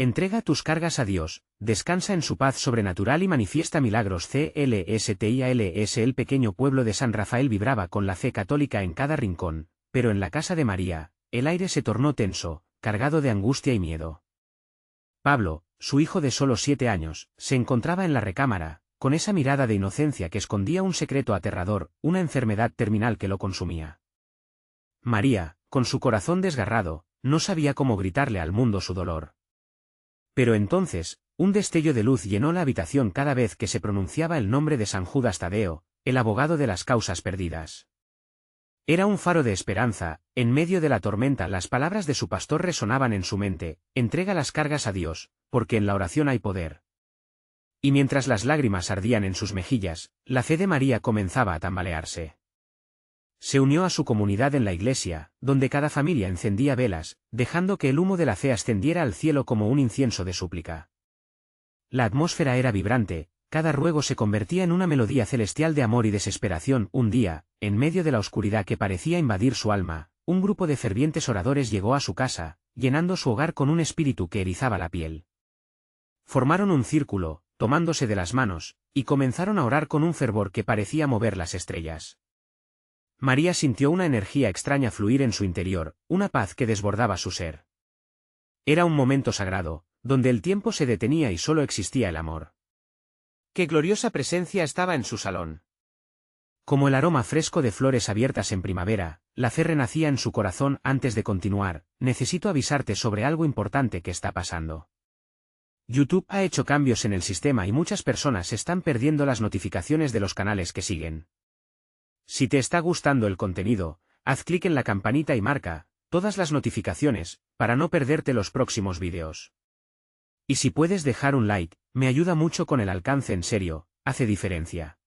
Entrega tus cargas a Dios, descansa en su paz sobrenatural y manifiesta milagros. CLSTIALS. El pequeño pueblo de San Rafael vibraba con la fe católica en cada rincón, pero en la casa de María, el aire se tornó tenso, cargado de angustia y miedo. Pablo, su hijo de solo 7 años, se encontraba en la recámara, con esa mirada de inocencia que escondía un secreto aterrador, una enfermedad terminal que lo consumía. María, con su corazón desgarrado, no sabía cómo gritarle al mundo su dolor. Pero entonces, un destello de luz llenó la habitación cada vez que se pronunciaba el nombre de San Judas Tadeo, el abogado de las causas perdidas. Era un faro de esperanza, en medio de la tormenta las palabras de su pastor resonaban en su mente: entrega las cargas a Dios, porque en la oración hay poder. Y mientras las lágrimas ardían en sus mejillas, la fe de María comenzaba a tambalearse. Se unió a su comunidad en la iglesia, donde cada familia encendía velas, dejando que el humo de la fe ascendiera al cielo como un incienso de súplica. La atmósfera era vibrante, cada ruego se convertía en una melodía celestial de amor y desesperación. Un día, en medio de la oscuridad que parecía invadir su alma, un grupo de fervientes oradores llegó a su casa, llenando su hogar con un espíritu que erizaba la piel. Formaron un círculo, tomándose de las manos, y comenzaron a orar con un fervor que parecía mover las estrellas. María sintió una energía extraña fluir en su interior, una paz que desbordaba su ser. Era un momento sagrado, donde el tiempo se detenía y solo existía el amor. ¡Qué gloriosa presencia estaba en su salón! Como el aroma fresco de flores abiertas en primavera, la fe renacía en su corazón. Antes de continuar, necesito avisarte sobre algo importante que está pasando. YouTube ha hecho cambios en el sistema y muchas personas están perdiendo las notificaciones de los canales que siguen. Si te está gustando el contenido, haz clic en la campanita y marca todas las notificaciones, para no perderte los próximos vídeos. Y si puedes dejar un like, me ayuda mucho con el alcance. En serio, hace diferencia.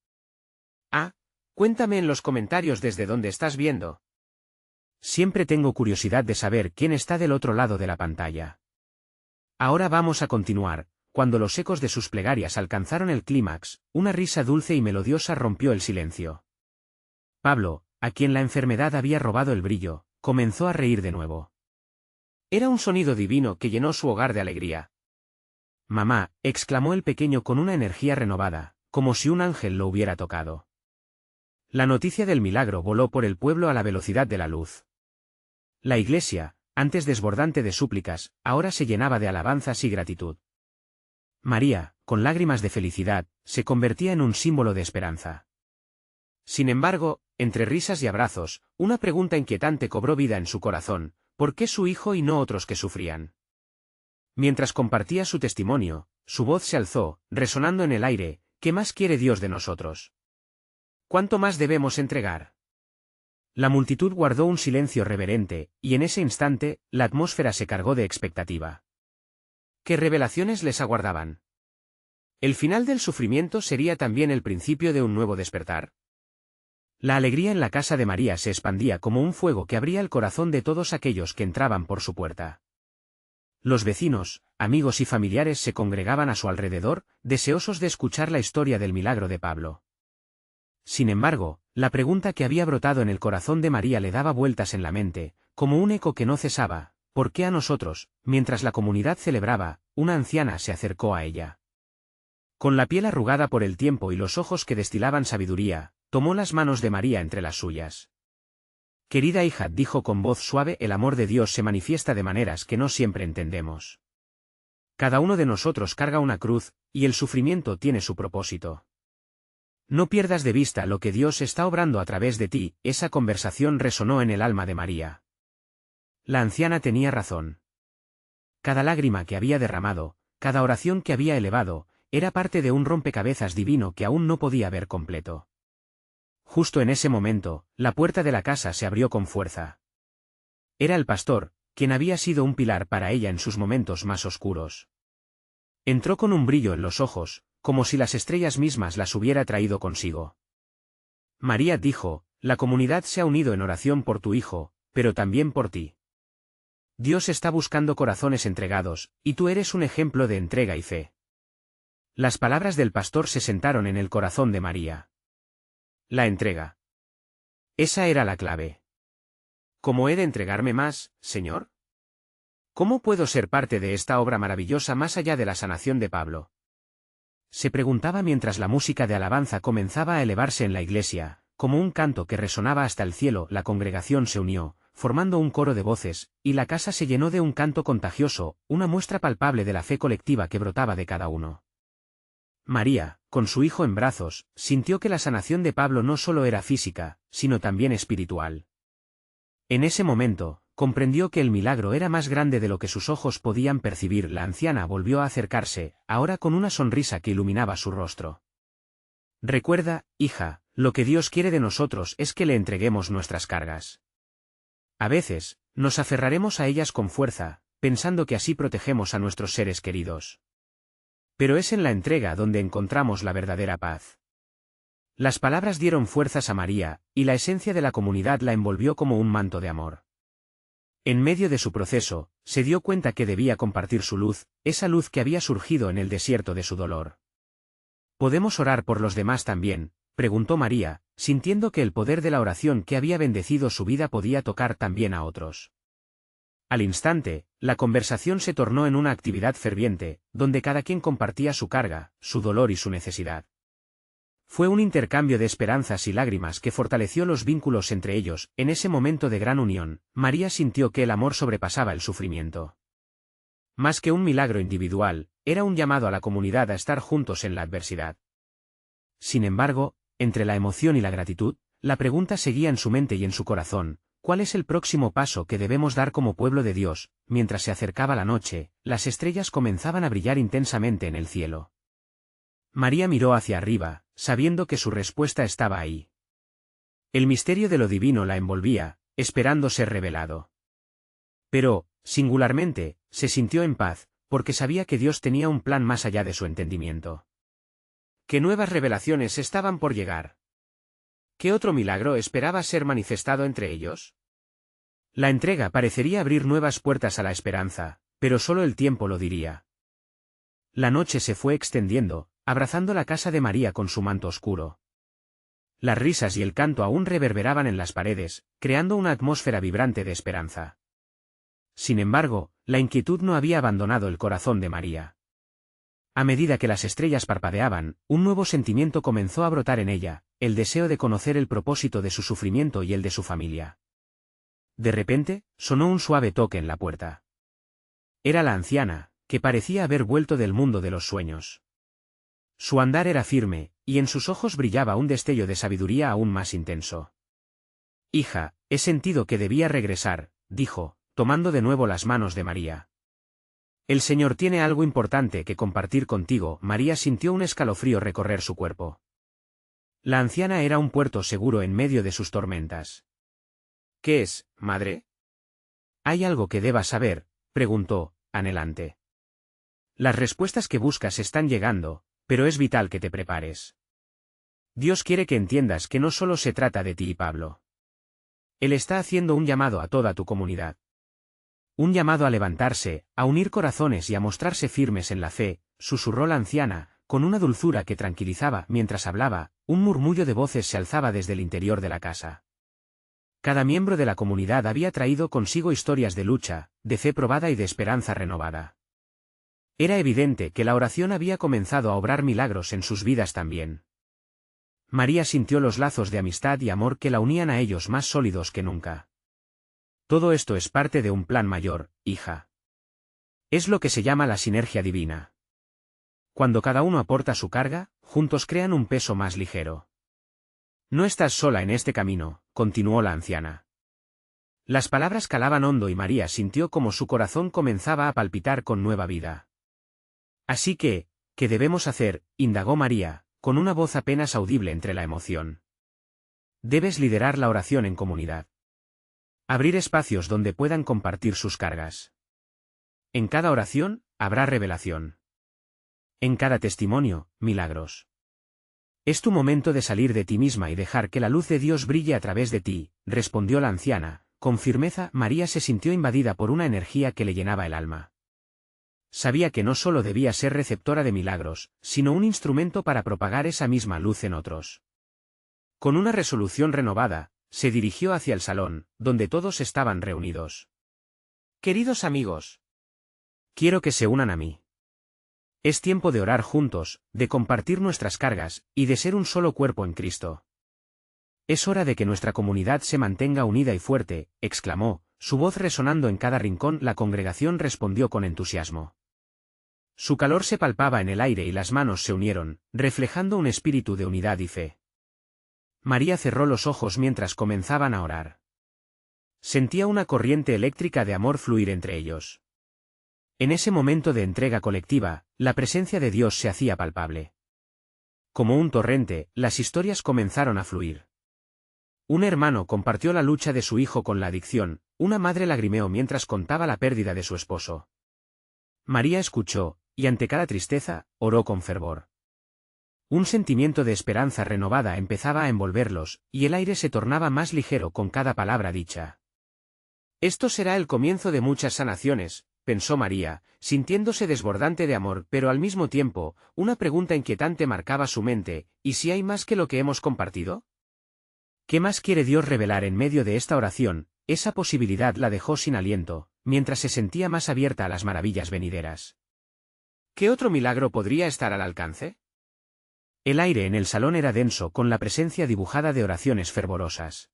Cuéntame en los comentarios desde dónde estás viendo. Siempre tengo curiosidad de saber quién está del otro lado de la pantalla. Ahora vamos a continuar. Cuando los ecos de sus plegarias alcanzaron el clímax, una risa dulce y melodiosa rompió el silencio. Pablo, a quien la enfermedad había robado el brillo, comenzó a reír de nuevo. Era un sonido divino que llenó su hogar de alegría. «Mamá», exclamó el pequeño con una energía renovada, como si un ángel lo hubiera tocado. La noticia del milagro voló por el pueblo a la velocidad de la luz. La iglesia, antes desbordante de súplicas, ahora se llenaba de alabanzas y gratitud. María, con lágrimas de felicidad, se convertía en un símbolo de esperanza. Sin embargo, entre risas y abrazos, una pregunta inquietante cobró vida en su corazón: ¿por qué su hijo y no otros que sufrían? Mientras compartía su testimonio, su voz se alzó, resonando en el aire: ¿qué más quiere Dios de nosotros? ¿Cuánto más debemos entregar? La multitud guardó un silencio reverente, y en ese instante, la atmósfera se cargó de expectativa. ¿Qué revelaciones les aguardaban? ¿El final del sufrimiento sería también el principio de un nuevo despertar? La alegría en la casa de María se expandía como un fuego que abría el corazón de todos aquellos que entraban por su puerta. Los vecinos, amigos y familiares se congregaban a su alrededor, deseosos de escuchar la historia del milagro de Pablo. Sin embargo, la pregunta que había brotado en el corazón de María le daba vueltas en la mente, como un eco que no cesaba: ¿por qué a nosotros? Mientras la comunidad celebraba, una anciana se acercó a ella. Con la piel arrugada por el tiempo y los ojos que destilaban sabiduría, tomó las manos de María entre las suyas. «Querida hija», dijo con voz suave, «el amor de Dios se manifiesta de maneras que no siempre entendemos. Cada uno de nosotros carga una cruz, y el sufrimiento tiene su propósito. No pierdas de vista lo que Dios está obrando a través de ti». Esa conversación resonó en el alma de María. La anciana tenía razón. Cada lágrima que había derramado, cada oración que había elevado, era parte de un rompecabezas divino que aún no podía ver completo. Justo en ese momento, la puerta de la casa se abrió con fuerza. Era el pastor, quien había sido un pilar para ella en sus momentos más oscuros. Entró con un brillo en los ojos, como si las estrellas mismas las hubiera traído consigo. «María», dijo, «la comunidad se ha unido en oración por tu hijo, pero también por ti. Dios está buscando corazones entregados, y tú eres un ejemplo de entrega y fe». Las palabras del pastor se sentaron en el corazón de María. La entrega. Esa era la clave. ¿Cómo he de entregarme más, Señor? ¿Cómo puedo ser parte de esta obra maravillosa más allá de la sanación de Pablo? Se preguntaba mientras la música de alabanza comenzaba a elevarse en la iglesia, como un canto que resonaba hasta el cielo. La congregación se unió, formando un coro de voces, y la casa se llenó de un canto contagioso, una muestra palpable de la fe colectiva que brotaba de cada uno. María, con su hijo en brazos, sintió que la sanación de Pablo no solo era física, sino también espiritual. En ese momento, comprendió que el milagro era más grande de lo que sus ojos podían percibir. La anciana volvió a acercarse, ahora con una sonrisa que iluminaba su rostro. Recuerda, hija, lo que Dios quiere de nosotros es que le entreguemos nuestras cargas. A veces, nos aferraremos a ellas con fuerza, pensando que así protegemos a nuestros seres queridos. Pero es en la entrega donde encontramos la verdadera paz. Las palabras dieron fuerzas a María, y la esencia de la comunidad la envolvió como un manto de amor. En medio de su proceso, se dio cuenta que debía compartir su luz, esa luz que había surgido en el desierto de su dolor. ¿Podemos orar por los demás también?, preguntó María, sintiendo que el poder de la oración que había bendecido su vida podía tocar también a otros. Al instante, la conversación se tornó en una actividad ferviente, donde cada quien compartía su carga, su dolor y su necesidad. Fue un intercambio de esperanzas y lágrimas que fortaleció los vínculos entre ellos. En ese momento de gran unión, María sintió que el amor sobrepasaba el sufrimiento. Más que un milagro individual, era un llamado a la comunidad a estar juntos en la adversidad. Sin embargo, entre la emoción y la gratitud, la pregunta seguía en su mente y en su corazón: ¿cuál es el próximo paso que debemos dar como pueblo de Dios? Mientras se acercaba la noche, las estrellas comenzaban a brillar intensamente en el cielo. María miró hacia arriba, sabiendo que su respuesta estaba ahí. El misterio de lo divino la envolvía, esperando ser revelado. Pero, singularmente, se sintió en paz, porque sabía que Dios tenía un plan más allá de su entendimiento. ¿Qué nuevas revelaciones estaban por llegar? ¿Qué otro milagro esperaba ser manifestado entre ellos? La entrega parecería abrir nuevas puertas a la esperanza, pero solo el tiempo lo diría. La noche se fue extendiendo, abrazando la casa de María con su manto oscuro. Las risas y el canto aún reverberaban en las paredes, creando una atmósfera vibrante de esperanza. Sin embargo, la inquietud no había abandonado el corazón de María. A medida que las estrellas parpadeaban, un nuevo sentimiento comenzó a brotar en ella, el deseo de conocer el propósito de su sufrimiento y el de su familia. De repente, sonó un suave toque en la puerta. Era la anciana, que parecía haber vuelto del mundo de los sueños. Su andar era firme, y en sus ojos brillaba un destello de sabiduría aún más intenso. «Hija, he sentido que debía regresar», dijo, tomando de nuevo las manos de María. «El Señor tiene algo importante que compartir contigo». María sintió un escalofrío recorrer su cuerpo. La anciana era un puerto seguro en medio de sus tormentas. «¿Qué es, madre?» «¿Hay algo que debas saber?», preguntó, anhelante. «Las respuestas que buscas están llegando, pero es vital que te prepares. Dios quiere que entiendas que no solo se trata de ti y Pablo. Él está haciendo un llamado a toda tu comunidad. Un llamado a levantarse, a unir corazones y a mostrarse firmes en la fe», susurró la anciana, con una dulzura que tranquilizaba. Mientras hablaba, un murmullo de voces se alzaba desde el interior de la casa. Cada miembro de la comunidad había traído consigo historias de lucha, de fe probada y de esperanza renovada. Era evidente que la oración había comenzado a obrar milagros en sus vidas también. María sintió los lazos de amistad y amor que la unían a ellos más sólidos que nunca. Todo esto es parte de un plan mayor, hija. Es lo que se llama la sinergia divina. Cuando cada uno aporta su carga, juntos crean un peso más ligero. No estás sola en este camino, continuó la anciana. Las palabras calaban hondo y María sintió como su corazón comenzaba a palpitar con nueva vida. Así que, ¿qué debemos hacer?, indagó María, con una voz apenas audible entre la emoción. Debes liderar la oración en comunidad. Abrir espacios donde puedan compartir sus cargas. En cada oración, habrá revelación. En cada testimonio, milagros. Es tu momento de salir de ti misma y dejar que la luz de Dios brille a través de ti, respondió la anciana, con firmeza. María se sintió invadida por una energía que le llenaba el alma. Sabía que no solo debía ser receptora de milagros, sino un instrumento para propagar esa misma luz en otros. Con una resolución renovada, se dirigió hacia el salón, donde todos estaban reunidos. «Queridos amigos», Quiero que se unan a mí. Es tiempo de orar juntos, de compartir nuestras cargas, y de ser un solo cuerpo en Cristo. Es hora de que nuestra comunidad se mantenga unida y fuerte, exclamó, su voz resonando en cada rincón. La congregación respondió con entusiasmo. Su calor se palpaba en el aire y las manos se unieron, reflejando un espíritu de unidad y fe. María cerró los ojos mientras comenzaban a orar. Sentía una corriente eléctrica de amor fluir entre ellos. En ese momento de entrega colectiva, la presencia de Dios se hacía palpable. Como un torrente, las historias comenzaron a fluir. Un hermano compartió la lucha de su hijo con la adicción, una madre lagrimeó mientras contaba la pérdida de su esposo. María escuchó, y ante cada tristeza, oró con fervor. Un sentimiento de esperanza renovada empezaba a envolverlos, y el aire se tornaba más ligero con cada palabra dicha. Esto será el comienzo de muchas sanaciones, pensó María, sintiéndose desbordante de amor, pero al mismo tiempo, una pregunta inquietante marcaba su mente: ¿y si hay más que lo que hemos compartido? ¿Qué más quiere Dios revelar en medio de esta oración? Esa posibilidad la dejó sin aliento, mientras se sentía más abierta a las maravillas venideras. ¿Qué otro milagro podría estar al alcance? El aire en el salón era denso con la presencia dibujada de oraciones fervorosas.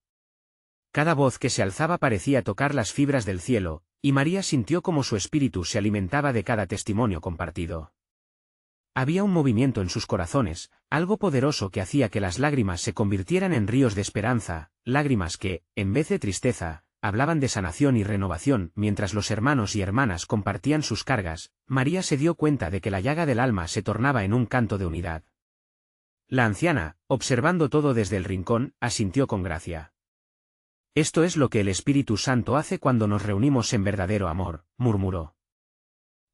Cada voz que se alzaba parecía tocar las fibras del cielo, y María sintió como su espíritu se alimentaba de cada testimonio compartido. Había un movimiento en sus corazones, algo poderoso que hacía que las lágrimas se convirtieran en ríos de esperanza, lágrimas que, en vez de tristeza, hablaban de sanación y renovación. Mientras los hermanos y hermanas compartían sus cargas, María se dio cuenta de que la llaga del alma se tornaba en un canto de unidad. La anciana, observando todo desde el rincón, asintió con gracia. Esto es lo que el Espíritu Santo hace cuando nos reunimos en verdadero amor, murmuró.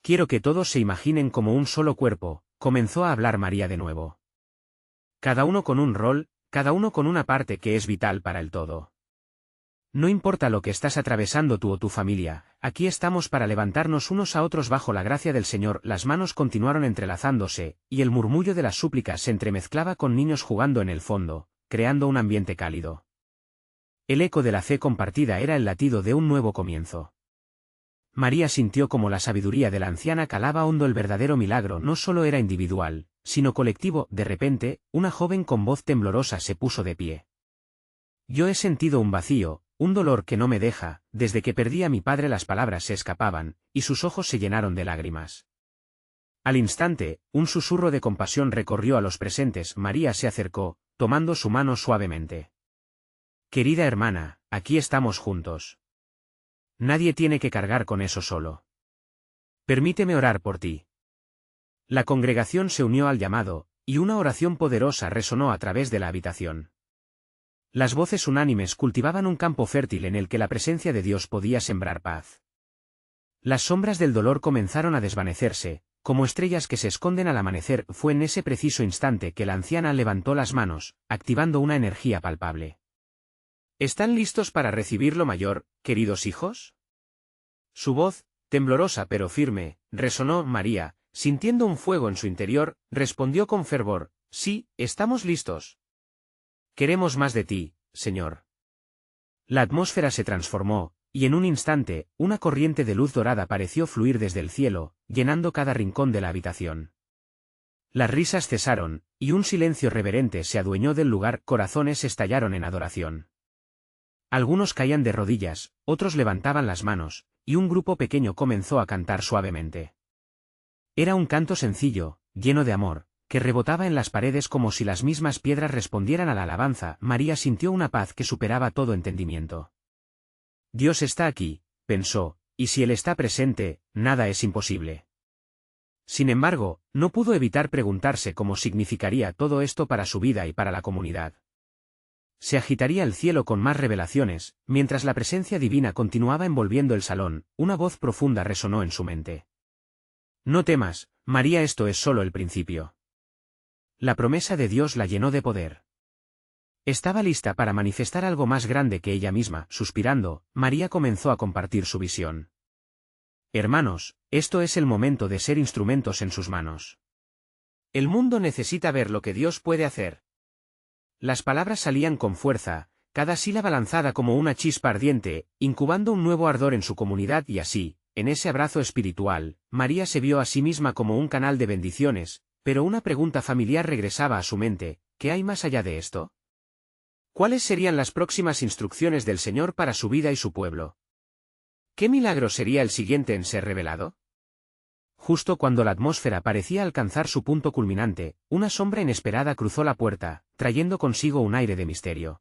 Quiero que todos se imaginen como un solo cuerpo, comenzó a hablar María de nuevo. Cada uno con un rol, cada uno con una parte que es vital para el todo. No importa lo que estás atravesando tú o tu familia, aquí estamos para levantarnos unos a otros bajo la gracia del Señor. Las manos continuaron entrelazándose, y el murmullo de las súplicas se entremezclaba con niños jugando en el fondo, creando un ambiente cálido. El eco de la fe compartida era el latido de un nuevo comienzo. María sintió como la sabiduría de la anciana calaba hondo. El verdadero milagro no solo era individual, sino colectivo. De repente, una joven con voz temblorosa se puso de pie. Yo he sentido un vacío, un dolor que no me deja. Desde que perdí a mi padre las palabras se escapaban, y sus ojos se llenaron de lágrimas. Al instante, un susurro de compasión recorrió a los presentes. María se acercó, tomando su mano suavemente. Querida hermana, aquí estamos juntos. Nadie tiene que cargar con eso solo. Permíteme orar por ti. La congregación se unió al llamado, y una oración poderosa resonó a través de la habitación. Las voces unánimes cultivaban un campo fértil en el que la presencia de Dios podía sembrar paz. Las sombras del dolor comenzaron a desvanecerse, como estrellas que se esconden al amanecer. Fue en ese preciso instante que la anciana levantó las manos, activando una energía palpable. ¿Están listos para recibir lo mayor, queridos hijos? Su voz, temblorosa pero firme, resonó. María, sintiendo un fuego en su interior, respondió con fervor: sí, estamos listos. Queremos más de ti, Señor. La atmósfera se transformó, y en un instante, una corriente de luz dorada pareció fluir desde el cielo, llenando cada rincón de la habitación. Las risas cesaron, y un silencio reverente se adueñó del lugar. Corazones estallaron en adoración. Algunos caían de rodillas, otros levantaban las manos, y un grupo pequeño comenzó a cantar suavemente. Era un canto sencillo, lleno de amor, que rebotaba en las paredes como si las mismas piedras respondieran a la alabanza. María sintió una paz que superaba todo entendimiento. Dios está aquí, pensó, y si Él está presente, nada es imposible. Sin embargo, no pudo evitar preguntarse cómo significaría todo esto para su vida y para la comunidad. Se agitaría el cielo con más revelaciones. Mientras la presencia divina continuaba envolviendo el salón, una voz profunda resonó en su mente. No temas, María, esto es solo el principio. La promesa de Dios la llenó de poder. Estaba lista para manifestar algo más grande que ella misma. Suspirando, María comenzó a compartir su visión. Hermanos, esto es el momento de ser instrumentos en sus manos. El mundo necesita ver lo que Dios puede hacer. Las palabras salían con fuerza, cada sílaba lanzada como una chispa ardiente, incubando un nuevo ardor en su comunidad. Y así, en ese abrazo espiritual, María se vio a sí misma como un canal de bendiciones, pero una pregunta familiar regresaba a su mente: ¿qué hay más allá de esto? ¿Cuáles serían las próximas instrucciones del Señor para su vida y su pueblo? ¿Qué milagro sería el siguiente en ser revelado? Justo cuando la atmósfera parecía alcanzar su punto culminante, una sombra inesperada cruzó la puerta, trayendo consigo un aire de misterio.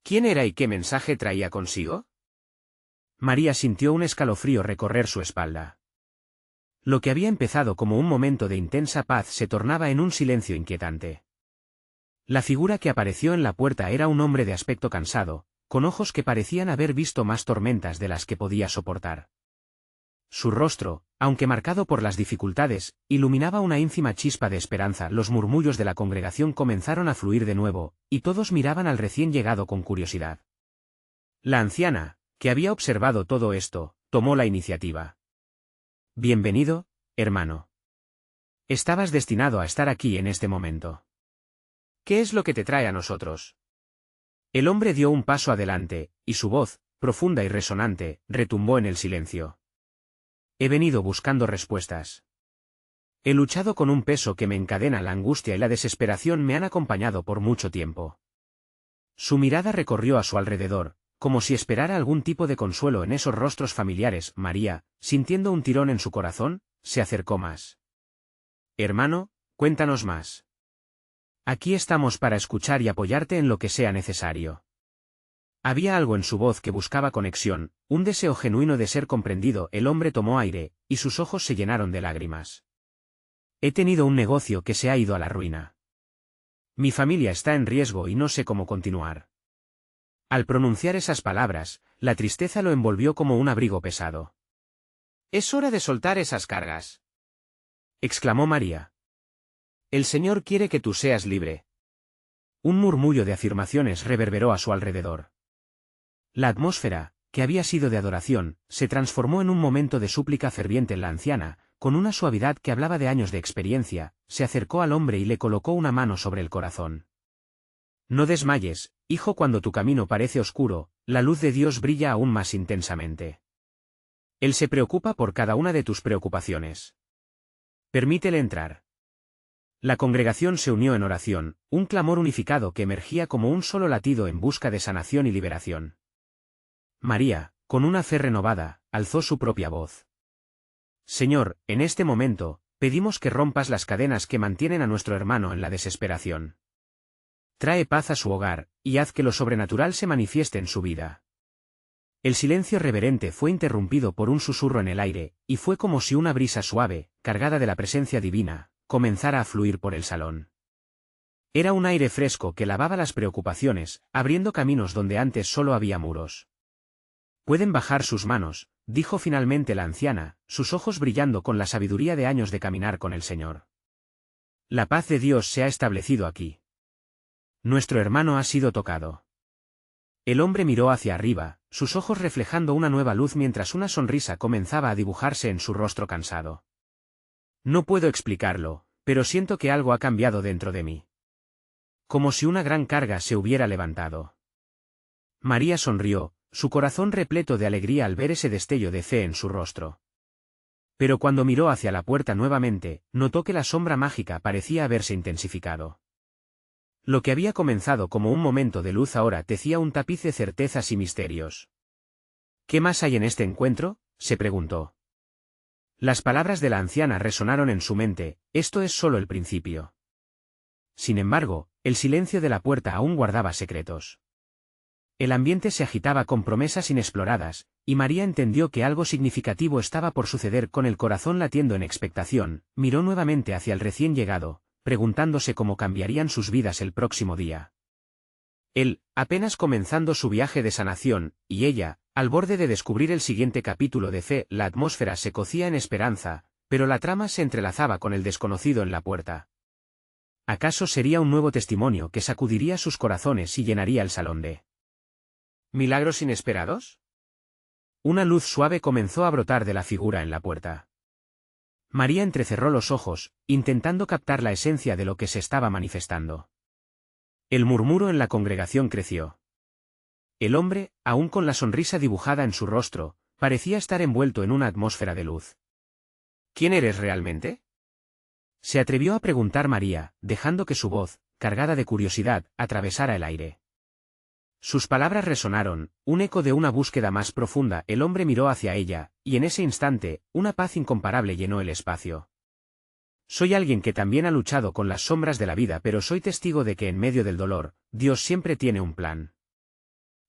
¿Quién era y qué mensaje traía consigo? María sintió un escalofrío recorrer su espalda. Lo que había empezado como un momento de intensa paz se tornaba en un silencio inquietante. La figura que apareció en la puerta era un hombre de aspecto cansado, con ojos que parecían haber visto más tormentas de las que podía soportar. Su rostro, aunque marcado por las dificultades, iluminaba una ínfima chispa de esperanza. Los murmullos de la congregación comenzaron a fluir de nuevo, y todos miraban al recién llegado con curiosidad. La anciana, que había observado todo esto, tomó la iniciativa. Bienvenido, hermano. Estabas destinado a estar aquí en este momento. ¿Qué es lo que te trae a nosotros? El hombre dio un paso adelante, y su voz, profunda y resonante, retumbó en el silencio. He venido buscando respuestas. He luchado con un peso que me encadena. La angustia y la desesperación me han acompañado por mucho tiempo. Su mirada recorrió a su alrededor, como si esperara algún tipo de consuelo en esos rostros familiares. María, sintiendo un tirón en su corazón, se acercó más. Hermano, cuéntanos más. Aquí estamos para escuchar y apoyarte en lo que sea necesario. Había algo en su voz que buscaba conexión, un deseo genuino de ser comprendido. El hombre tomó aire, y sus ojos se llenaron de lágrimas. He tenido un negocio que se ha ido a la ruina. Mi familia está en riesgo y no sé cómo continuar. Al pronunciar esas palabras, la tristeza lo envolvió como un abrigo pesado. Es hora de soltar esas cargas, exclamó María. El Señor quiere que tú seas libre. Un murmullo de afirmaciones reverberó a su alrededor. La atmósfera, que había sido de adoración, se transformó en un momento de súplica ferviente. La anciana, con una suavidad que hablaba de años de experiencia, se acercó al hombre y le colocó una mano sobre el corazón. No desmayes, hijo. Cuando tu camino parece oscuro, la luz de Dios brilla aún más intensamente. Él se preocupa por cada una de tus preocupaciones. Permítele entrar. La congregación se unió en oración, un clamor unificado que emergía como un solo latido en busca de sanación y liberación. María, con una fe renovada, alzó su propia voz. Señor, en este momento, pedimos que rompas las cadenas que mantienen a nuestro hermano en la desesperación. Trae paz a su hogar, y haz que lo sobrenatural se manifieste en su vida. El silencio reverente fue interrumpido por un susurro en el aire, y fue como si una brisa suave, cargada de la presencia divina, comenzara a fluir por el salón. Era un aire fresco que lavaba las preocupaciones, abriendo caminos donde antes solo había muros. Pueden bajar sus manos, dijo finalmente la anciana, sus ojos brillando con la sabiduría de años de caminar con el Señor. La paz de Dios se ha establecido aquí. Nuestro hermano ha sido tocado. El hombre miró hacia arriba, sus ojos reflejando una nueva luz mientras una sonrisa comenzaba a dibujarse en su rostro cansado. No puedo explicarlo, pero siento que algo ha cambiado dentro de mí. Como si una gran carga se hubiera levantado. María sonrió, su corazón repleto de alegría al ver ese destello de fe en su rostro. Pero cuando miró hacia la puerta nuevamente, notó que la sombra mágica parecía haberse intensificado. Lo que había comenzado como un momento de luz ahora tecía un tapiz de certezas y misterios. ¿Qué más hay en este encuentro?, se preguntó. Las palabras de la anciana resonaron en su mente: esto es solo el principio. Sin embargo, el silencio de la puerta aún guardaba secretos. El ambiente se agitaba con promesas inexploradas, y María entendió que algo significativo estaba por suceder. Con el corazón latiendo en expectación, miró nuevamente hacia el recién llegado, preguntándose cómo cambiarían sus vidas el próximo día. Él, apenas comenzando su viaje de sanación, y ella, al borde de descubrir el siguiente capítulo de fe. La atmósfera se cocía en esperanza, pero la trama se entrelazaba con el desconocido en la puerta. ¿Acaso sería un nuevo testimonio que sacudiría sus corazones y llenaría el salón de milagros inesperados? Una luz suave comenzó a brotar de la figura en la puerta. María entrecerró los ojos, intentando captar la esencia de lo que se estaba manifestando. El murmuro en la congregación creció. El hombre, aún con la sonrisa dibujada en su rostro, Parecía estar envuelto en una atmósfera de luz. ¿Quién eres realmente? Se atrevió a preguntar María, dejando que su voz, cargada de curiosidad, atravesara el aire. Sus palabras resonaron, un eco de una búsqueda más profunda. El hombre miró hacia ella, y en ese instante, una paz incomparable llenó el espacio. Soy alguien que también ha luchado con las sombras de la vida, pero soy testigo de que en medio del dolor, Dios siempre tiene un plan.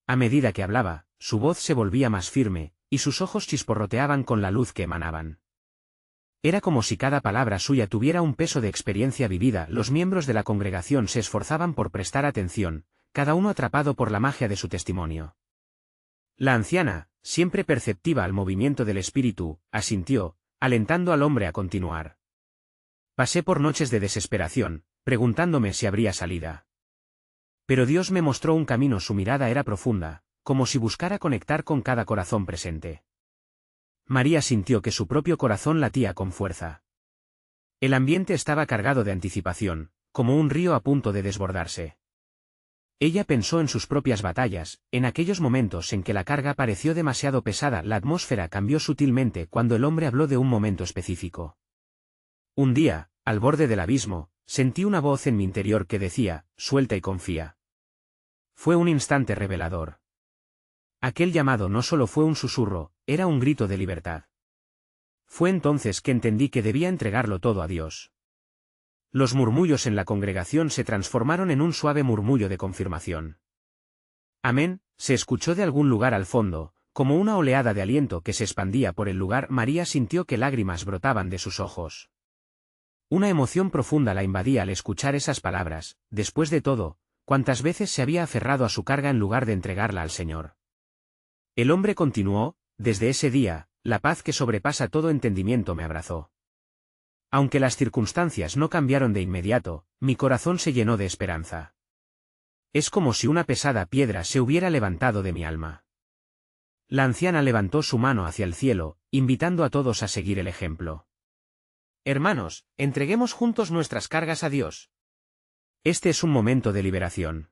A medida que hablaba, su voz se volvía más firme, y sus ojos chisporroteaban con la luz que emanaban. Era como si cada palabra suya tuviera un peso de experiencia vivida. Los miembros de la congregación se esforzaban por prestar atención, cada uno atrapado por la magia de su testimonio. La anciana, siempre perceptiva al movimiento del espíritu, asintió, alentando al hombre a continuar. Pasé por noches de desesperación, preguntándome si habría salida. Pero Dios me mostró un camino. Su mirada era profunda, como si buscara conectar con cada corazón presente. María sintió que su propio corazón latía con fuerza. El ambiente estaba cargado de anticipación, como un río a punto de desbordarse. Ella pensó en sus propias batallas, en aquellos momentos en que la carga pareció demasiado pesada. La atmósfera cambió sutilmente cuando el hombre habló de un momento específico. Un día, al borde del abismo, sentí una voz en mi interior que decía, suelta y confía. Fue un instante revelador. Aquel llamado no solo fue un susurro, era un grito de libertad. Fue entonces que entendí que debía entregarlo todo a Dios. Los murmullos en la congregación se transformaron en un suave murmullo de confirmación. Amén, se escuchó de algún lugar al fondo, como una oleada de aliento que se expandía por el lugar. María sintió que lágrimas brotaban de sus ojos. Una emoción profunda la invadía al escuchar esas palabras. Después de todo, ¿cuántas veces se había aferrado a su carga en lugar de entregarla al Señor? El hombre continuó, desde ese día, la paz que sobrepasa todo entendimiento me abrazó. Aunque las circunstancias no cambiaron de inmediato, mi corazón se llenó de esperanza. Es como si una pesada piedra se hubiera levantado de mi alma. La anciana levantó su mano hacia el cielo, invitando a todos a seguir el ejemplo. Hermanos, entreguemos juntos nuestras cargas a Dios. Este es un momento de liberación.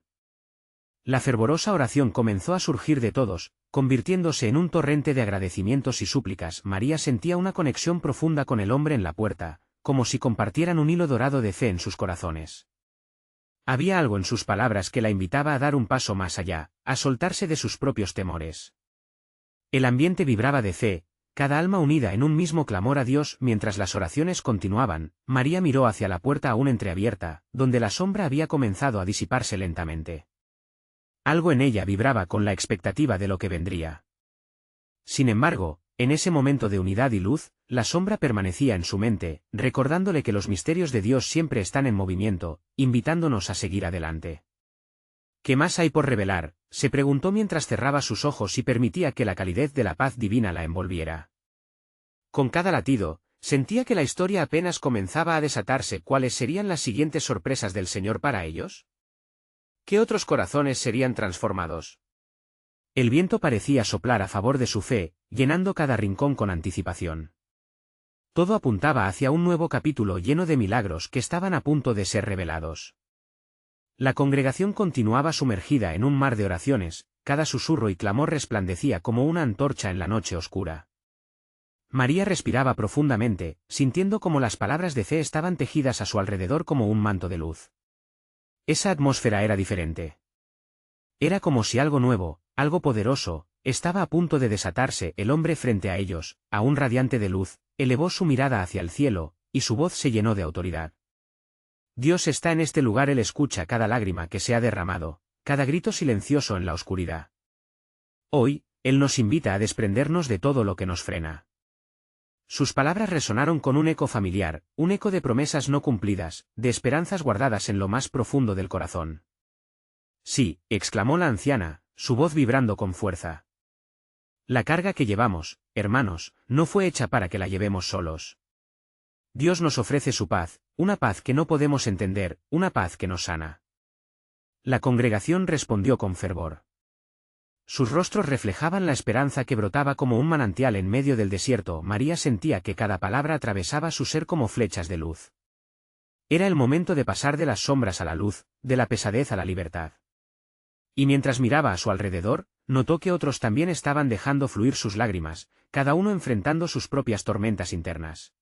La fervorosa oración comenzó a surgir de todos, convirtiéndose en un torrente de agradecimientos y súplicas. María sentía una conexión profunda con el hombre en la puerta, como si compartieran un hilo dorado de fe en sus corazones. Había algo en sus palabras que la invitaba a dar un paso más allá, a soltarse de sus propios temores. El ambiente vibraba de fe, cada alma unida en un mismo clamor a Dios. Mientras las oraciones continuaban, María miró hacia la puerta aún entreabierta, donde la sombra había comenzado a disiparse lentamente. Algo en ella vibraba con la expectativa de lo que vendría. Sin embargo, en ese momento de unidad y luz, la sombra permanecía en su mente, recordándole que los misterios de Dios siempre están en movimiento, invitándonos a seguir adelante. ¿Qué más hay por revelar?, se preguntó mientras cerraba sus ojos y permitía que la calidez de la paz divina la envolviera. Con cada latido, sentía que la historia apenas comenzaba a desatarse. ¿Cuáles serían las siguientes sorpresas del Señor para ellos? ¿Qué otros corazones serían transformados? El viento parecía soplar a favor de su fe, llenando cada rincón con anticipación. Todo apuntaba hacia un nuevo capítulo lleno de milagros que estaban a punto de ser revelados. La congregación continuaba sumergida en un mar de oraciones, cada susurro y clamor resplandecía como una antorcha en la noche oscura. María respiraba profundamente, sintiendo como las palabras de fe estaban tejidas a su alrededor como un manto de luz. Esa atmósfera era diferente. Era como si algo nuevo, algo poderoso, estaba a punto de desatarse. El hombre frente a ellos, aún radiante de luz, elevó su mirada hacia el cielo, y su voz se llenó de autoridad. Dios está en este lugar. Él escucha cada lágrima que se ha derramado, cada grito silencioso en la oscuridad. Hoy, Él nos invita a desprendernos de todo lo que nos frena. Sus palabras resonaron con un eco familiar, un eco de promesas no cumplidas, de esperanzas guardadas en lo más profundo del corazón. Sí, exclamó la anciana, su voz vibrando con fuerza. La carga que llevamos, hermanos, no fue hecha para que la llevemos solos. Dios nos ofrece su paz, una paz que no podemos entender, una paz que nos sana. La congregación respondió con fervor. Sus rostros reflejaban la esperanza que brotaba como un manantial en medio del desierto. María sentía que cada palabra atravesaba su ser como flechas de luz. Era el momento de pasar de las sombras a la luz, de la pesadez a la libertad. Y mientras miraba a su alrededor, notó que otros también estaban dejando fluir sus lágrimas, cada uno enfrentando sus propias tormentas internas.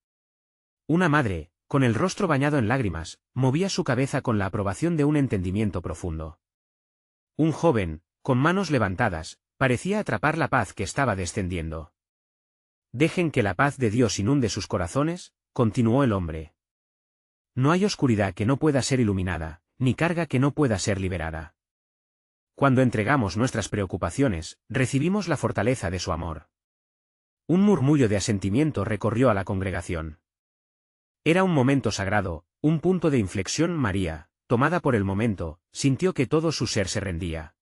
Una madre, con el rostro bañado en lágrimas, movía su cabeza con la aprobación de un entendimiento profundo. Un joven, con manos levantadas, parecía atrapar la paz que estaba descendiendo. Dejen que la paz de Dios inunde sus corazones, continuó el hombre. No hay oscuridad que no pueda ser iluminada, ni carga que no pueda ser liberada. Cuando entregamos nuestras preocupaciones, recibimos la fortaleza de su amor. Un murmullo de asentimiento recorrió a la congregación. Era un momento sagrado, un punto de inflexión. María, tomada por el momento, sintió que todo su ser se rendía.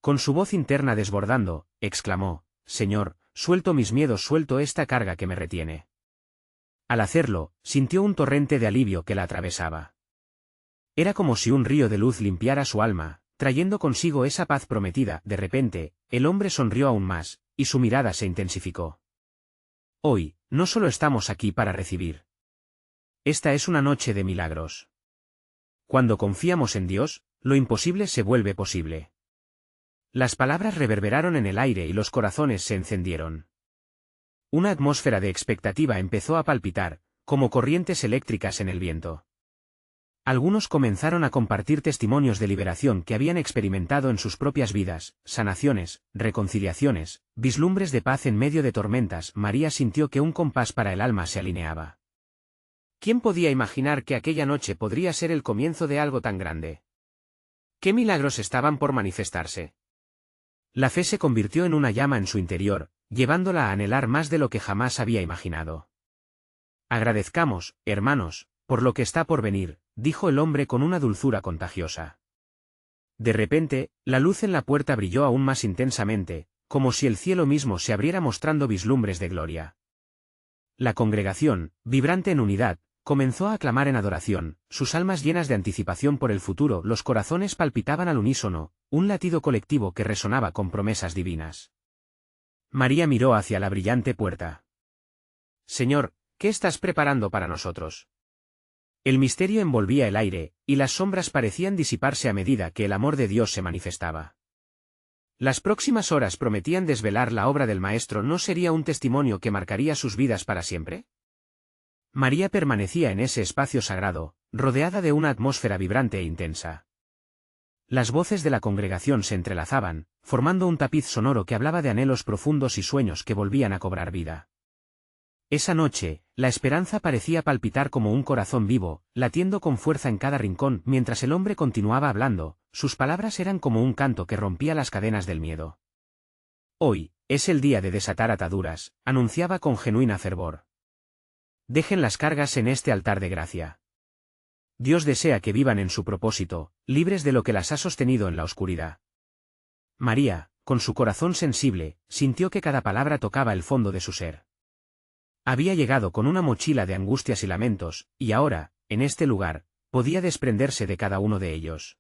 Con su voz interna desbordando, exclamó: Señor, suelto mis miedos, suelto esta carga que me retiene. Al hacerlo, sintió un torrente de alivio que la atravesaba. Era como si un río de luz limpiara su alma, trayendo consigo esa paz prometida. De repente, el hombre sonrió aún más, y su mirada se intensificó. Hoy, no solo estamos aquí para recibir. Esta es una noche de milagros. Cuando confiamos en Dios, lo imposible se vuelve posible. Las palabras reverberaron en el aire y los corazones se encendieron. Una atmósfera de expectativa empezó a palpitar, como corrientes eléctricas en el viento. Algunos comenzaron a compartir testimonios de liberación que habían experimentado en sus propias vidas, sanaciones, reconciliaciones, vislumbres de paz en medio de tormentas. María sintió que un compás para el alma se alineaba. ¿Quién podía imaginar que aquella noche podría ser el comienzo de algo tan grande? ¿Qué milagros estaban por manifestarse? La fe se convirtió en una llama en su interior, llevándola a anhelar más de lo que jamás había imaginado. Agradezcamos, hermanos, por lo que está por venir, dijo el hombre con una dulzura contagiosa. De repente, la luz en la puerta brilló aún más intensamente, como si el cielo mismo se abriera mostrando vislumbres de gloria. La congregación, vibrante en unidad, comenzó a aclamar en adoración, sus almas llenas de anticipación por el futuro. Los corazones palpitaban al unísono, un latido colectivo que resonaba con promesas divinas. María miró hacia la brillante puerta. Señor, ¿qué estás preparando para nosotros? El misterio envolvía el aire, y las sombras parecían disiparse a medida que el amor de Dios se manifestaba. Las próximas horas prometían desvelar la obra del Maestro. ¿No sería un testimonio que marcaría sus vidas para siempre? María permanecía en ese espacio sagrado, rodeada de una atmósfera vibrante e intensa. Las voces de la congregación se entrelazaban, formando un tapiz sonoro que hablaba de anhelos profundos y sueños que volvían a cobrar vida. Esa noche, la esperanza parecía palpitar como un corazón vivo, latiendo con fuerza en cada rincón. Mientras el hombre continuaba hablando, sus palabras eran como un canto que rompía las cadenas del miedo. Hoy, es el día de desatar ataduras, anunciaba con genuina fervor. Dejen las cargas en este altar de gracia. Dios desea que vivan en su propósito, libres de lo que las ha sostenido en la oscuridad. María, con su corazón sensible, sintió que cada palabra tocaba el fondo de su ser. Había llegado con una mochila de angustias y lamentos, y ahora, en este lugar, podía desprenderse de cada uno de ellos.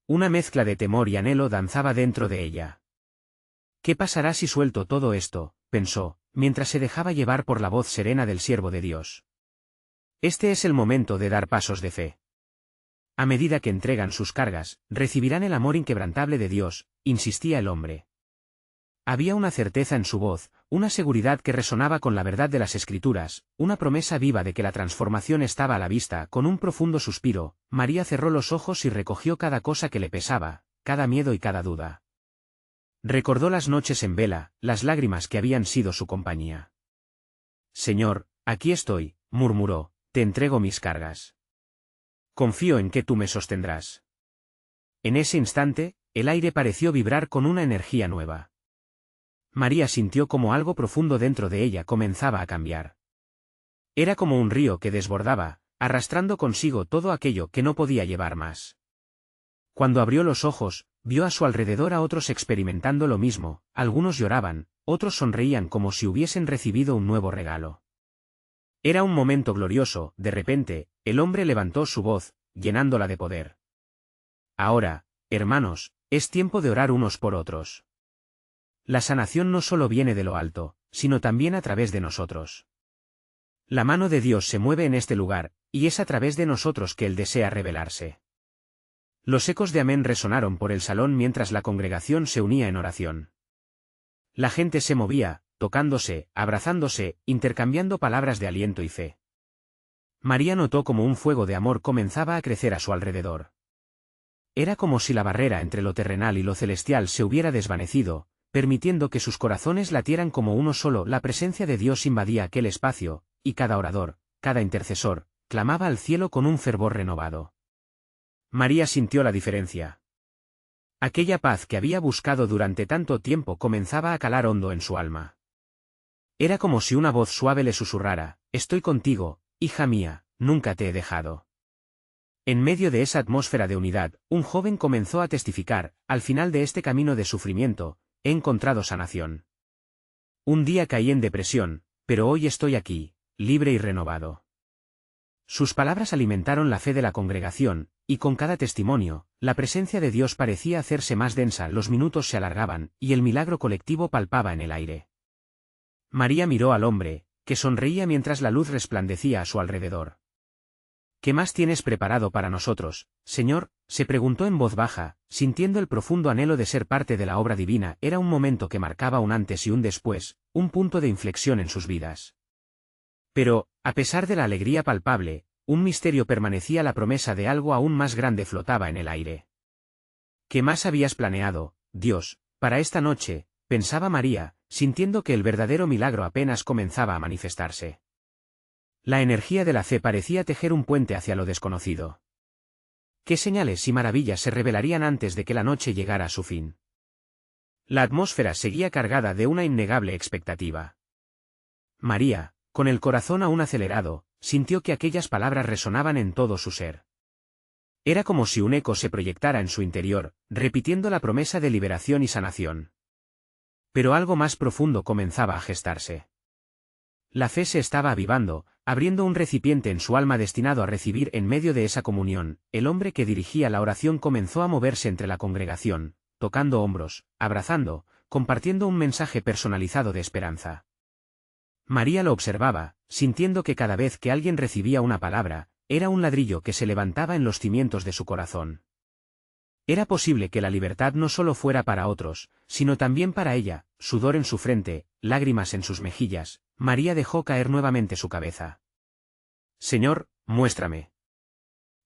Una mezcla de temor y anhelo danzaba dentro de ella. ¿Qué pasará si suelto todo esto?, pensó, mientras se dejaba llevar por la voz serena del siervo de Dios. Este es el momento de dar pasos de fe. A medida que entregan sus cargas, recibirán el amor inquebrantable de Dios, insistía el hombre. Había una certeza en su voz, una seguridad que resonaba con la verdad de las Escrituras, una promesa viva de que la transformación estaba a la vista. Con un profundo suspiro, María cerró los ojos y recogió cada cosa que le pesaba, cada miedo y cada duda. Recordó las noches en vela, las lágrimas que habían sido su compañía. Señor, aquí estoy, murmuró, te entrego mis cargas. Confío en que tú me sostendrás. En ese instante, el aire pareció vibrar con una energía nueva. María sintió como algo profundo dentro de ella comenzaba a cambiar. Era como un río que desbordaba, arrastrando consigo todo aquello que no podía llevar más. Cuando abrió los ojos, vio a su alrededor a otros experimentando lo mismo, algunos lloraban, otros sonreían como si hubiesen recibido un nuevo regalo. Era un momento glorioso. De repente, el hombre levantó su voz, llenándola de poder. Ahora, hermanos, es tiempo de orar unos por otros. La sanación no solo viene de lo alto, sino también a través de nosotros. La mano de Dios se mueve en este lugar, y es a través de nosotros que Él desea revelarse. Los ecos de amén resonaron por el salón mientras la congregación se unía en oración. La gente se movía, tocándose, abrazándose, intercambiando palabras de aliento y fe. María notó como un fuego de amor comenzaba a crecer a su alrededor. Era como si la barrera entre lo terrenal y lo celestial se hubiera desvanecido, permitiendo que sus corazones latieran como uno solo. La presencia de Dios invadía aquel espacio, y cada orador, cada intercesor, clamaba al cielo con un fervor renovado. María sintió la diferencia. Aquella paz que había buscado durante tanto tiempo comenzaba a calar hondo en su alma. Era como si una voz suave le susurrara: «Estoy contigo, hija mía, nunca te he dejado». En medio de esa atmósfera de unidad, un joven comenzó a testificar: «Al final de este camino de sufrimiento, he encontrado sanación. Un día caí en depresión, pero hoy estoy aquí, libre y renovado». Sus palabras alimentaron la fe de la congregación, y con cada testimonio, la presencia de Dios parecía hacerse más densa, los minutos se alargaban, y el milagro colectivo palpaba en el aire. María miró al hombre, que sonreía mientras la luz resplandecía a su alrededor. «¿Qué más tienes preparado para nosotros, Señor?», se preguntó en voz baja, sintiendo el profundo anhelo de ser parte de la obra divina. Era un momento que marcaba un antes y un después, un punto de inflexión en sus vidas. Pero, a pesar de la alegría palpable, un misterio permanecía. La promesa de algo aún más grande flotaba en el aire. «¿Qué más habías planeado, Dios, para esta noche?», pensaba María, sintiendo que el verdadero milagro apenas comenzaba a manifestarse. La energía de la fe parecía tejer un puente hacia lo desconocido. ¿Qué señales y maravillas se revelarían antes de que la noche llegara a su fin? La atmósfera seguía cargada de una innegable expectativa. María, con el corazón aún acelerado, sintió que aquellas palabras resonaban en todo su ser. Era como si un eco se proyectara en su interior, repitiendo la promesa de liberación y sanación. Pero algo más profundo comenzaba a gestarse. La fe se estaba avivando, abriendo un recipiente en su alma destinado a recibir. En medio de esa comunión, el hombre que dirigía la oración comenzó a moverse entre la congregación, tocando hombros, abrazando, compartiendo un mensaje personalizado de esperanza. María lo observaba, sintiendo que cada vez que alguien recibía una palabra, era un ladrillo que se levantaba en los cimientos de su corazón. Era posible que la libertad no solo fuera para otros, sino también para ella. Sudor en su frente, lágrimas en sus mejillas, María dejó caer nuevamente su cabeza. «Señor, muéstrame».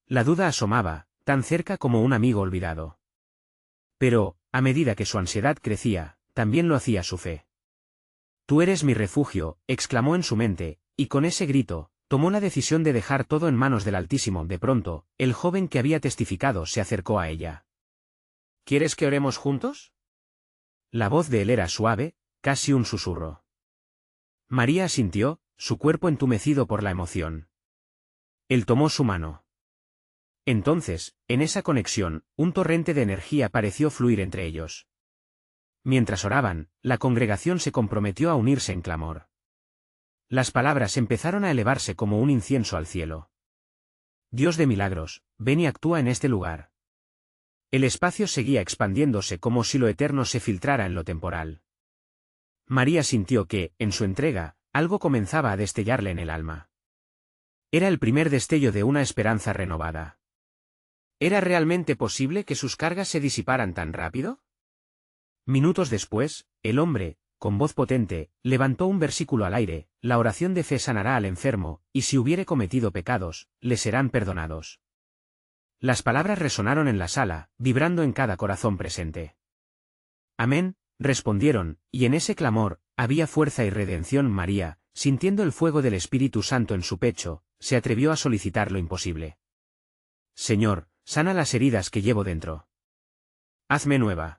La duda asomaba, tan cerca como un amigo olvidado. Pero, a medida que su ansiedad crecía, también lo hacía su fe. «Tú eres mi refugio», exclamó en su mente, y con ese grito, tomó la decisión de dejar todo en manos del Altísimo. De pronto, el joven que había testificado se acercó a ella. «¿Quieres que oremos juntos?». La voz de él era suave, casi un susurro. María asintió, su cuerpo entumecido por la emoción. Él tomó su mano. Entonces, en esa conexión, un torrente de energía pareció fluir entre ellos. Mientras oraban, la congregación se comprometió a unirse en clamor. Las palabras empezaron a elevarse como un incienso al cielo. «Dios de milagros, ven y actúa en este lugar». El espacio seguía expandiéndose como si lo eterno se filtrara en lo temporal. María sintió que, en su entrega, algo comenzaba a destellarle en el alma. Era el primer destello de una esperanza renovada. ¿Era realmente posible que sus cargas se disiparan tan rápido? Minutos después, el hombre, con voz potente, levantó un versículo al aire: «La oración de fe sanará al enfermo, y si hubiere cometido pecados, le serán perdonados». Las palabras resonaron en la sala, vibrando en cada corazón presente. «Amén», respondieron, y en ese clamor, había fuerza y redención. María, sintiendo el fuego del Espíritu Santo en su pecho, se atrevió a solicitar lo imposible. «Señor, sana las heridas que llevo dentro. Hazme nueva».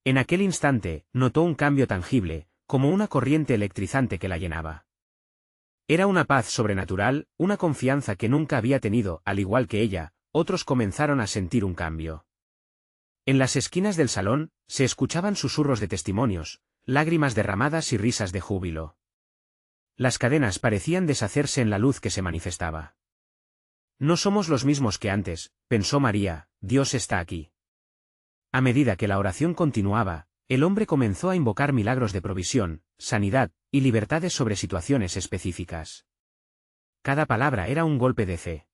En aquel instante, notó un cambio tangible, como una corriente electrizante que la llenaba. Era una paz sobrenatural, una confianza que nunca había tenido. Al igual que ella, otros comenzaron a sentir un cambio. En las esquinas del salón, se escuchaban susurros de testimonios, lágrimas derramadas y risas de júbilo. Las cadenas parecían deshacerse en la luz que se manifestaba. «No somos los mismos que antes», pensó María, «Dios está aquí». A medida que la oración continuaba, el hombre comenzó a invocar milagros de provisión, sanidad, y libertades sobre situaciones específicas. Cada palabra era un golpe de fe.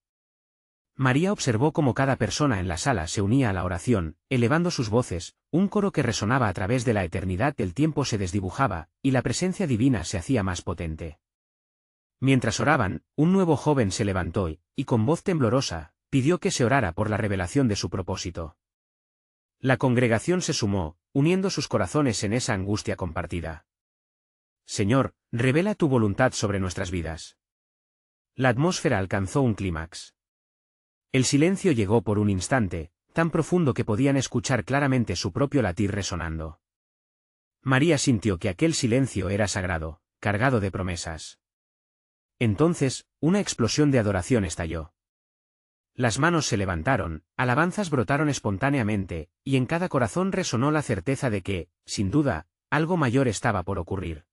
María observó cómo cada persona en la sala se unía a la oración, elevando sus voces, un coro que resonaba a través de la eternidad. El tiempo se desdibujaba, y la presencia divina se hacía más potente. Mientras oraban, un nuevo joven se levantó y con voz temblorosa, pidió que se orara por la revelación de su propósito. La congregación se sumó, uniendo sus corazones en esa angustia compartida. Señor, revela tu voluntad sobre nuestras vidas. La atmósfera alcanzó un clímax. El silencio llegó por un instante, tan profundo que podían escuchar claramente su propio latir resonando. María sintió que aquel silencio era sagrado, cargado de promesas. Entonces, una explosión de adoración estalló. Las manos se levantaron, alabanzas brotaron espontáneamente, y en cada corazón resonó la certeza de que, sin duda, algo mayor estaba por ocurrir.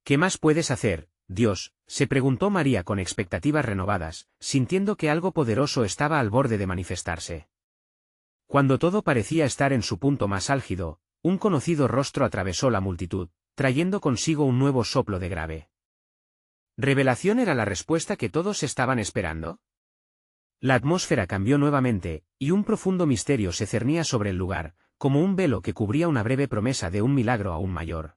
¿Qué más puedes hacer, Dios?, se preguntó María con expectativas renovadas, sintiendo que algo poderoso estaba al borde de manifestarse. Cuando todo parecía estar en su punto más álgido, un conocido rostro atravesó la multitud, trayendo consigo un nuevo soplo de grave. ¿Revelación era la respuesta que todos estaban esperando? La atmósfera cambió nuevamente, y un profundo misterio se cernía sobre el lugar, como un velo que cubría una breve promesa de un milagro aún mayor.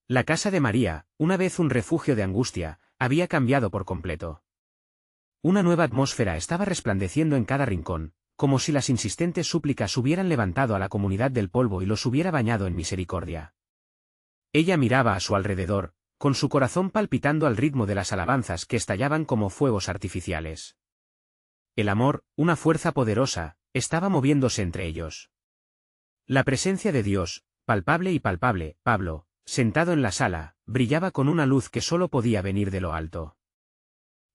La casa de María, una vez un refugio de angustia, había cambiado por completo. Una nueva atmósfera estaba resplandeciendo en cada rincón, como si las insistentes súplicas hubieran levantado a la comunidad del polvo y los hubiera bañado en misericordia. Ella miraba a su alrededor, con su corazón palpitando al ritmo de las alabanzas que estallaban como fuegos artificiales. El amor, una fuerza poderosa, estaba moviéndose entre ellos. La presencia de Dios, palpable y palpable, Pablo, sentado en la sala, brillaba con una luz que solo podía venir de lo alto.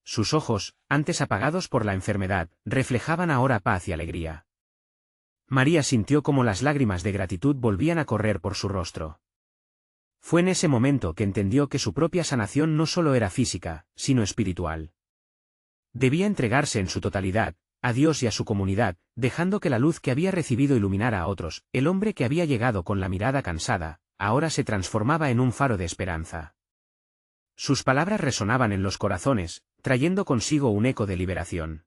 Sus ojos, antes apagados por la enfermedad, reflejaban ahora paz y alegría. María sintió como las lágrimas de gratitud volvían a correr por su rostro. Fue en ese momento que entendió que su propia sanación no solo era física, sino espiritual. Debía entregarse en su totalidad, a Dios y a su comunidad, dejando que la luz que había recibido iluminara a otros. El hombre que había llegado con la mirada cansada, ahora se transformaba en un faro de esperanza. Sus palabras resonaban en los corazones, trayendo consigo un eco de liberación.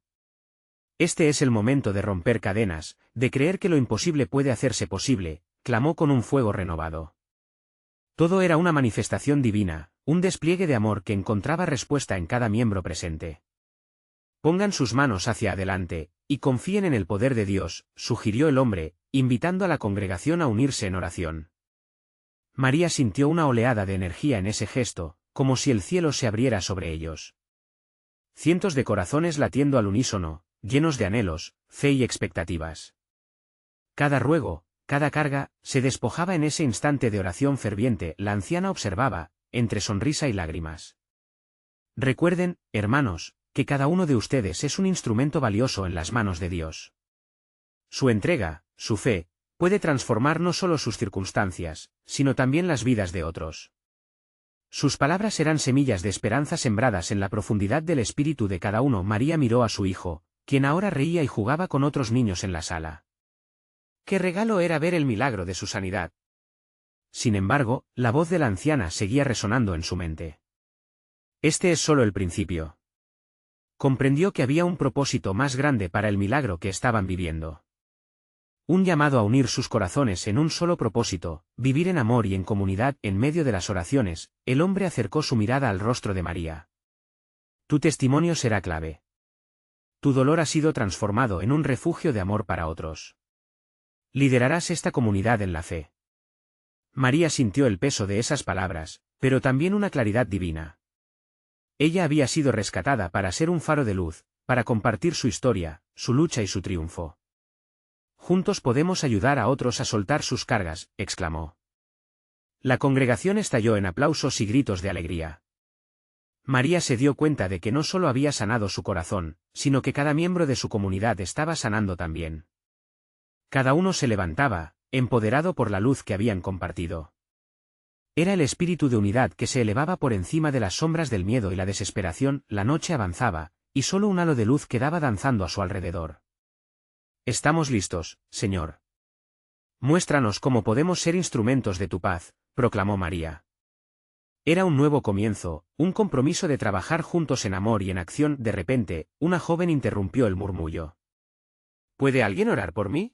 Este es el momento de romper cadenas, de creer que lo imposible puede hacerse posible, clamó con un fuego renovado. Todo era una manifestación divina, un despliegue de amor que encontraba respuesta en cada miembro presente. Pongan sus manos hacia adelante, y confíen en el poder de Dios, sugirió el hombre, invitando a la congregación a unirse en oración. María sintió una oleada de energía en ese gesto, como si el cielo se abriera sobre ellos. Cientos de corazones latiendo al unísono, llenos de anhelos, fe y expectativas. Cada ruego, cada carga, se despojaba en ese instante de oración ferviente. La anciana observaba, entre sonrisa y lágrimas. Recuerden, hermanos, que cada uno de ustedes es un instrumento valioso en las manos de Dios. Su entrega, su fe, puede transformar no solo sus circunstancias, sino también las vidas de otros. Sus palabras eran semillas de esperanza sembradas en la profundidad del espíritu de cada uno. María miró a su hijo, quien ahora reía y jugaba con otros niños en la sala. ¡Qué regalo era ver el milagro de su sanidad! Sin embargo, la voz de la anciana seguía resonando en su mente. Este es solo el principio. Comprendió que había un propósito más grande para el milagro que estaban viviendo. Un llamado a unir sus corazones en un solo propósito, vivir en amor y en comunidad. En medio de las oraciones, el hombre acercó su mirada al rostro de María. Tu testimonio será clave. Tu dolor ha sido transformado en un refugio de amor para otros. Liderarás esta comunidad en la fe. María sintió el peso de esas palabras, pero también una claridad divina. Ella había sido rescatada para ser un faro de luz, para compartir su historia, su lucha y su triunfo. Juntos podemos ayudar a otros a soltar sus cargas, exclamó. La congregación estalló en aplausos y gritos de alegría. María se dio cuenta de que no solo había sanado su corazón, sino que cada miembro de su comunidad estaba sanando también. Cada uno se levantaba, empoderado por la luz que habían compartido. Era el espíritu de unidad que se elevaba por encima de las sombras del miedo y la desesperación. La noche avanzaba, y solo un halo de luz quedaba danzando a su alrededor. Estamos listos, Señor. Muéstranos cómo podemos ser instrumentos de tu paz, proclamó María. Era un nuevo comienzo, un compromiso de trabajar juntos en amor y en acción. De repente, una joven interrumpió el murmullo. ¿Puede alguien orar por mí?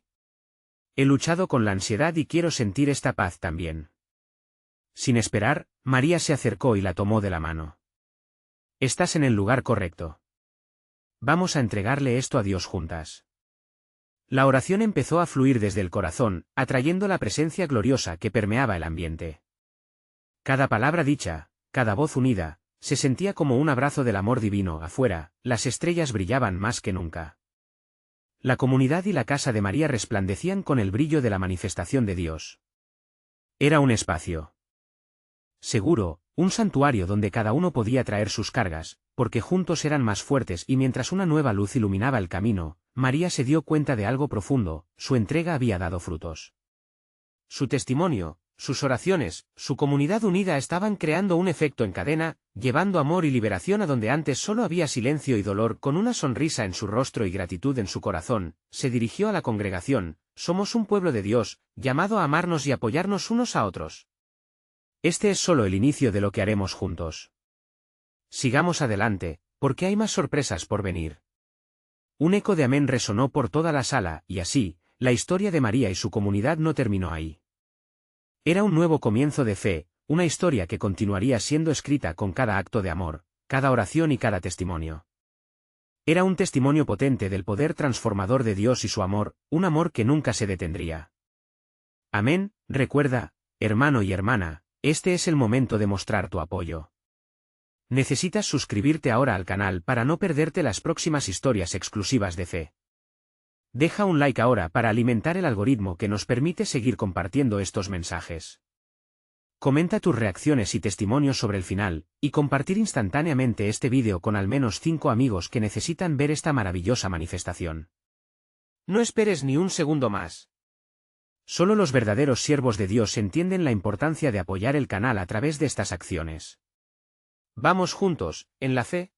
He luchado con la ansiedad y quiero sentir esta paz también. Sin esperar, María se acercó y la tomó de la mano. Estás en el lugar correcto. Vamos a entregarle esto a Dios juntas. La oración empezó a fluir desde el corazón, atrayendo la presencia gloriosa que permeaba el ambiente. Cada palabra dicha, cada voz unida, se sentía como un abrazo del amor divino. Afuera, las estrellas brillaban más que nunca. La comunidad y la casa de María resplandecían con el brillo de la manifestación de Dios. Era un espacio seguro, un santuario donde cada uno podía traer sus cargas, porque juntos eran más fuertes. Y mientras una nueva luz iluminaba el camino, María se dio cuenta de algo profundo: su entrega había dado frutos. Su testimonio, sus oraciones, su comunidad unida estaban creando un efecto en cadena, llevando amor y liberación a donde antes solo había silencio y dolor. Con una sonrisa en su rostro y gratitud en su corazón, se dirigió a la congregación: somos un pueblo de Dios, llamado a amarnos y apoyarnos unos a otros. Este es solo el inicio de lo que haremos juntos. Sigamos adelante, porque hay más sorpresas por venir. Un eco de amén resonó por toda la sala, y así, la historia de María y su comunidad no terminó ahí. Era un nuevo comienzo de fe, una historia que continuaría siendo escrita con cada acto de amor, cada oración y cada testimonio. Era un testimonio potente del poder transformador de Dios y su amor, un amor que nunca se detendría. Amén. Recuerda, hermano y hermana, este es el momento de mostrar tu apoyo. Necesitas suscribirte ahora al canal para no perderte las próximas historias exclusivas de fe. Deja un like ahora para alimentar el algoritmo que nos permite seguir compartiendo estos mensajes. Comenta tus reacciones y testimonios sobre el final, y compartir instantáneamente este vídeo con al menos 5 amigos que necesitan ver esta maravillosa manifestación. No esperes ni un segundo más. Solo los verdaderos siervos de Dios entienden la importancia de apoyar el canal a través de estas acciones. Vamos juntos, en la fe.